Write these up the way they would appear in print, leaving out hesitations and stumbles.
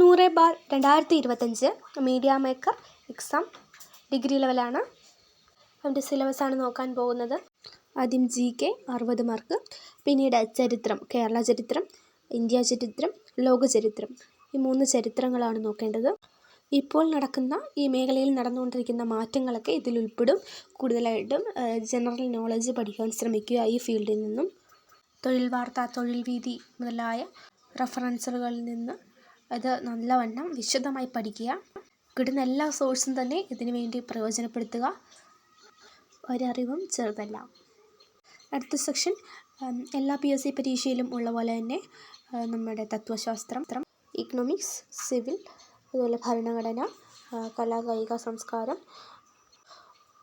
100/2025 media maker exam degree ലെവലാണ്. അതിൻ്റെ സിലബസാണ് നോക്കാൻ പോകുന്നത്. ആദ്യം GK 60 മാർക്ക്, പിന്നീട് ചരിത്രം, കേരള ചരിത്രം, ഇന്ത്യ ചരിത്രം, ലോക ചരിത്രം, ഈ 3 ചരിത്രങ്ങളാണ് നോക്കേണ്ടത്. ഇപ്പോൾ നടക്കുന്ന ഈ മേഖലയിൽ നടന്നുകൊണ്ടിരിക്കുന്ന മാറ്റങ്ങളൊക്കെ ഇതിൽ ഉൾപ്പെടും. കൂടുതലായിട്ടും ജനറൽ നോളജ് പഠിക്കാൻ ശ്രമിക്കുക. ഈ ഫീൽഡിൽ നിന്നും തൊഴിൽ വാർത്ത, തൊഴിൽ വീതി മുതലായ റെഫറൻസുകളിൽ നിന്ന് ഇത് നല്ലവണ്ണം വിശദമായി പഠിക്കുക. കിട്ടുന്ന എല്ലാ സോഴ്സും തന്നെ ഇതിനു വേണ്ടി പ്രയോജനപ്പെടുത്തുക. ഒരറിവും ചെറുതല്ല. അടുത്ത സെക്ഷൻ എല്ലാ PSC പരീക്ഷയിലും ഉള്ള പോലെ തന്നെ നമ്മുടെ തത്വശാസ്ത്രം, ഇക്കണോമിക്സ്, സിവിൽ, അതുപോലെ ഭരണഘടന, കലാ കായിക സംസ്കാരം,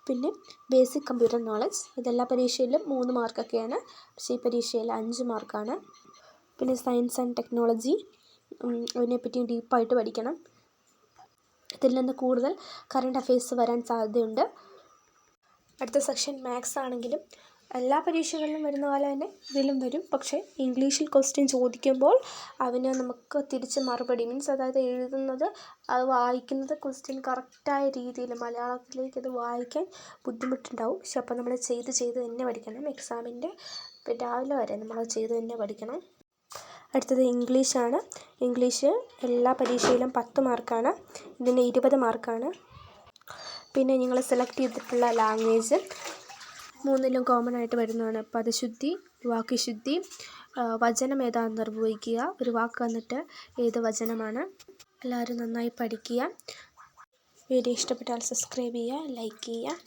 പിന്നെ ബേസിക് കമ്പ്യൂട്ടർ നോളജ്. ഇതെല്ലാ പരീക്ഷയിലും 3 മാർക്കൊക്കെയാണ്, പക്ഷേ ഈ പരീക്ഷയിൽ 5 മാർക്കാണ്. പിന്നെ സയൻസ് ആൻഡ് ടെക്നോളജി, അതിനെപ്പറ്റി ഡീപ്പായിട്ട് പഠിക്കണം. ഇതിൽ നിന്ന് കൂടുതൽ കറണ്ട് അഫയേഴ്സ് വരാൻ സാധ്യതയുണ്ട്. അടുത്ത സെക്ഷൻ മാത്സ് ആണെങ്കിലും എല്ലാ പരീക്ഷകളിലും വരുന്ന പോലെ തന്നെ ഇതിലും വരും. പക്ഷേ ഇംഗ്ലീഷിൽ ക്വസ്റ്റ്യൻ ചോദിക്കുമ്പോൾ അവന് നമുക്ക് തിരിച്ച് മറുപടി അതായത് എഴുതുന്നത്, അത് വായിക്കുന്നത് ക്വസ്റ്റ്യൻ കറക്റ്റായ രീതിയിൽ മലയാളത്തിലേക്ക് അത് വായിക്കാൻ ബുദ്ധിമുട്ടുണ്ടാവും. പക്ഷെ അപ്പോൾ നമ്മൾ ചെയ്ത് തന്നെ പഠിക്കണം. എക്സാമിൻ്റെ രാവിലെ വരെ നമ്മൾ ചെയ്ത് തന്നെ പഠിക്കണം. അടുത്തത് ഇംഗ്ലീഷാണ്. ഇംഗ്ലീഷ് എല്ലാ പരീക്ഷയിലും 10 മാർക്കാണ്. ഇതിന് 20 മാർക്കാണ്. പിന്നെ നിങ്ങൾ സെലക്ട് ചെയ്തിട്ടുള്ള ലാംഗ്വേജ് 3ലും കോമൺ ആയിട്ട് വരുന്നതാണ്. പദശുദ്ധി, വാക്യശുദ്ധി, വചനം ഏതാണെന്ന് നിർവഹിക്കുക. ഒരു വാക്ക് വന്നിട്ട് ഏത് വചനമാണ്. എല്ലാവരും നന്നായി പഠിക്കുക. വീഡിയോ ഇഷ്ടപ്പെട്ടാൽ സബ്സ്ക്രൈബ് ചെയ്യുക, ലൈക്ക് ചെയ്യുക.